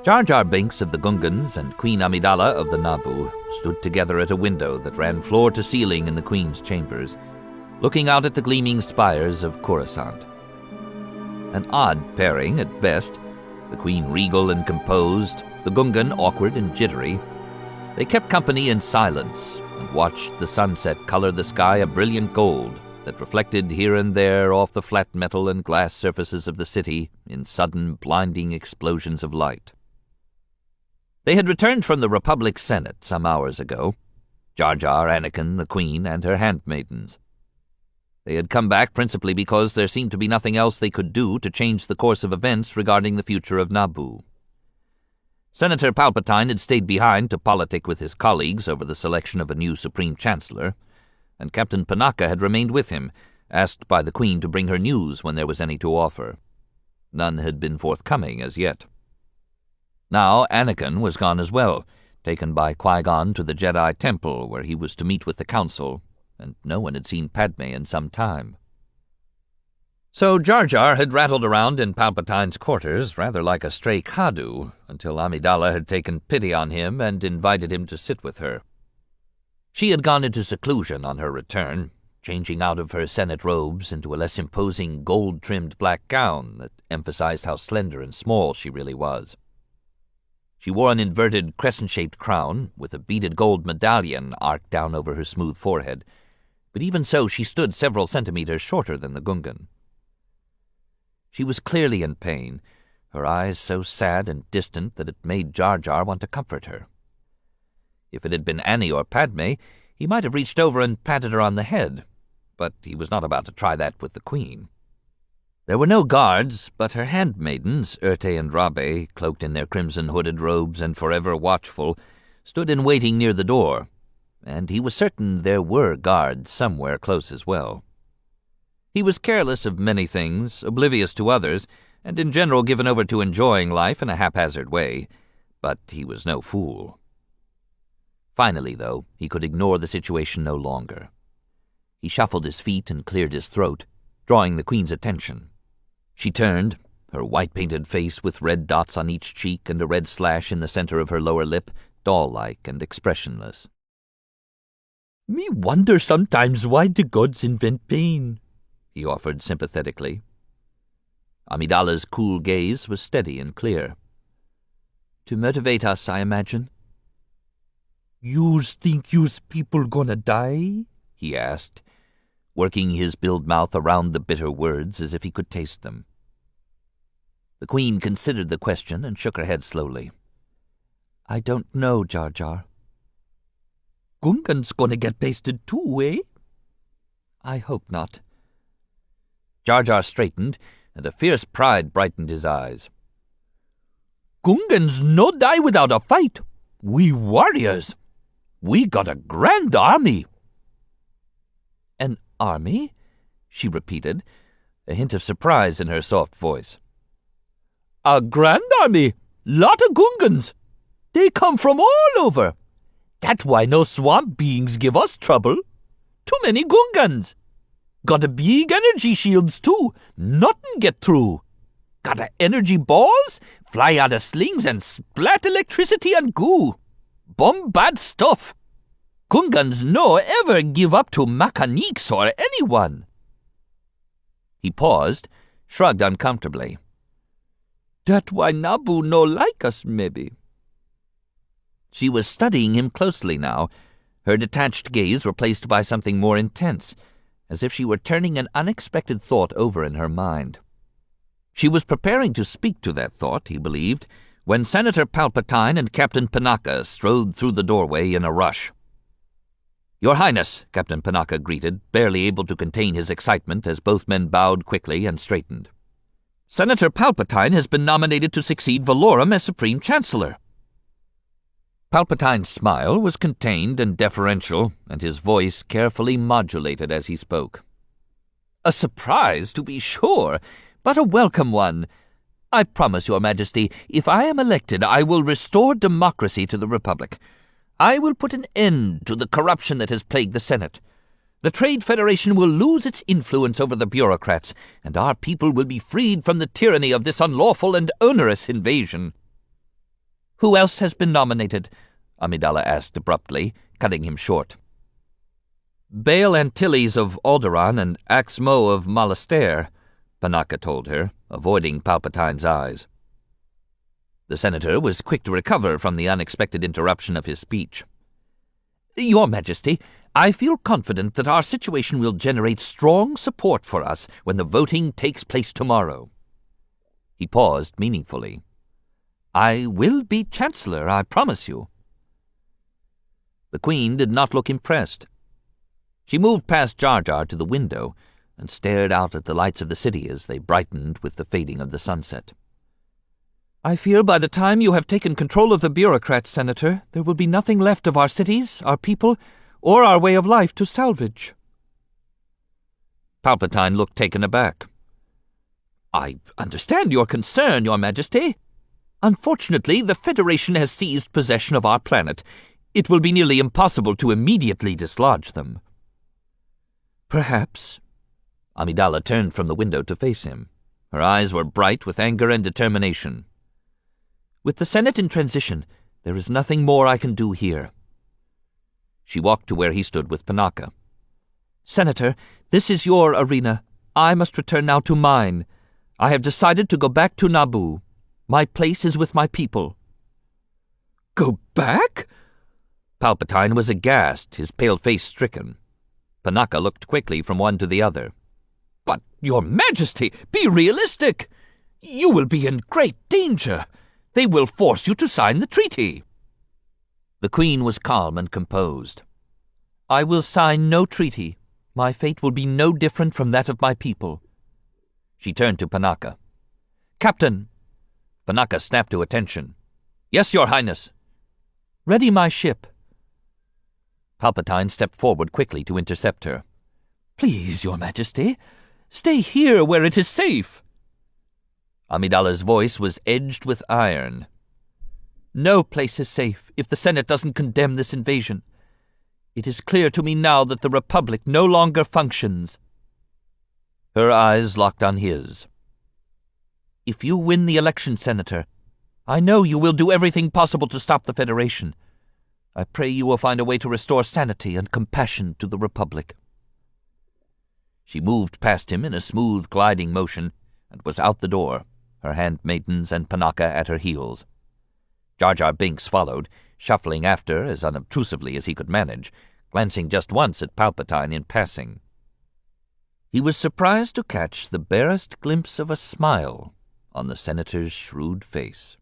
Jar Jar Binks of the Gungans and Queen Amidala of the Naboo stood together at a window that ran floor to ceiling in the Queen's chambers, looking out at the gleaming spires of Coruscant. An odd pairing at best, the Queen regal and composed, the Gungan awkward and jittery. They kept company in silence and watched the sunset color the sky a brilliant gold that reflected here and there off the flat metal and glass surfaces of the city in sudden, blinding explosions of light. They had returned from the Republic Senate some hours ago, Jar Jar, Anakin, the Queen, and her handmaidens. They had come back principally because there seemed to be nothing else they could do to change the course of events regarding the future of Naboo. Senator Palpatine had stayed behind to politic with his colleagues over the selection of a new Supreme Chancellor, and Captain Panaka had remained with him, asked by the Queen to bring her news when there was any to offer. None had been forthcoming as yet. Now Anakin was gone as well, taken by Qui-Gon to the Jedi Temple, where he was to meet with the Council, and no one had seen Padme in some time. So Jar Jar had rattled around in Palpatine's quarters rather like a stray Kadu, until Amidala had taken pity on him and invited him to sit with her. She had gone into seclusion on her return, changing out of her Senate robes into a less imposing gold-trimmed black gown that emphasized how slender and small she really was. She wore an inverted crescent-shaped crown with a beaded gold medallion arced down over her smooth forehead, but even so she stood several centimeters shorter than the Gungan. She was clearly in pain, her eyes so sad and distant that it made Jar Jar want to comfort her. If it had been Annie or Padme, he might have reached over and patted her on the head, but he was not about to try that with the Queen. There were no guards, but her handmaidens, Urte and Rabe, cloaked in their crimson hooded robes and forever watchful, stood in waiting near the door, and he was certain there were guards somewhere close as well. He was careless of many things, oblivious to others, and in general given over to enjoying life in a haphazard way, but he was no fool. Finally, though, he could ignore the situation no longer. He shuffled his feet and cleared his throat, drawing the Queen's attention. She turned, her white-painted face with red dots on each cheek and a red slash in the center of her lower lip, doll-like and expressionless. "Me wonder sometimes why the gods invent pain," he offered sympathetically. Amidala's cool gaze was steady and clear. "To motivate us, I imagine." "Yous think yous people gonna die?" he asked, working his billed mouth around the bitter words as if he could taste them. The Queen considered the question and shook her head slowly. "I don't know, Jar Jar." "Gungan's gonna get pasted too, eh?" "I hope not." Jar Jar straightened, and a fierce pride brightened his eyes. "Gungans no die without a fight. We warriors. We got a grand army." "An army?" she repeated, a hint of surprise in her soft voice. "A grand army. Lot of Gungans. They come from all over. That's why no swamp beings give us trouble. Too many Gungans. Got a big energy shields, too. Nothing get through. Got a energy balls, fly out of slings and splat electricity and goo. Bad stuff. Gungans no ever give up to mechaniques or anyone." He paused, shrugged uncomfortably. "That why Naboo no like us, maybe." She was studying him closely now, her detached gaze replaced by something more intense, as if she were turning an unexpected thought over in her mind. She was preparing to speak to that thought, he believed, when Senator Palpatine and Captain Panaka strode through the doorway in a rush. "Your Highness," Captain Panaka greeted, barely able to contain his excitement as both men bowed quickly and straightened. "Senator Palpatine has been nominated to succeed Valorum as Supreme Chancellor." Palpatine's smile was contained and deferential, and his voice carefully modulated as he spoke. "A surprise, to be sure, but a welcome one. I promise, Your Majesty, if I am elected, I will restore democracy to the Republic. I will put an end to the corruption that has plagued the Senate. The Trade Federation will lose its influence over the bureaucrats, and our people will be freed from the tyranny of this unlawful and onerous invasion." Who else has been nominated? Amidala asked abruptly, cutting him short. Bail Antilles of Alderaan and Axmo of Malastair, Panaka told her, avoiding Palpatine's eyes. The senator was quick to recover from the unexpected interruption of his speech. Your Majesty, I feel confident that our situation will generate strong support for us when the voting takes place tomorrow. He paused meaningfully. I will be Chancellor, I promise you. The Queen did not look impressed. She moved past Jar Jar to the window and stared out at the lights of the city as they brightened with the fading of the sunset. I fear by the time you have taken control of the bureaucrats, Senator, there will be nothing left of our cities, our people, or our way of life to salvage. Palpatine looked taken aback. I understand your concern, Your Majesty. Unfortunately, the Federation has seized possession of our planet. It will be nearly impossible to immediately dislodge them. Perhaps. Amidala turned from the window to face him. Her eyes were bright with anger and determination. With the Senate in transition, there is nothing more I can do here. She walked to where he stood with Panaka. Senator, this is your arena. I must return now to mine. I have decided to go back to Naboo. My place is with my people. Go back? Palpatine was aghast, his pale face stricken. Panaka looked quickly from one to the other. But, Your Majesty, be realistic. You will be in great danger. They will force you to sign the treaty. The Queen was calm and composed. I will sign no treaty. My fate will be no different from that of my people. She turned to Panaka. Captain! Panaka snapped to attention. Yes, Your Highness. Ready my ship. Palpatine stepped forward quickly to intercept her. Please, Your Majesty, stay here where it is safe. Amidala's voice was edged with iron. No place is safe if the Senate doesn't condemn this invasion. It is clear to me now that the Republic no longer functions. Her eyes locked on his. If you win the election, Senator, I know you will do everything possible to stop the Federation. I pray you will find a way to restore sanity and compassion to the Republic. She moved past him in a smooth, gliding motion and was out the door, her handmaidens and Panaka at her heels. Jar Jar Binks followed, shuffling after as unobtrusively as he could manage, glancing just once at Palpatine in passing. He was surprised to catch the barest glimpse of a smile on the senator's shrewd face.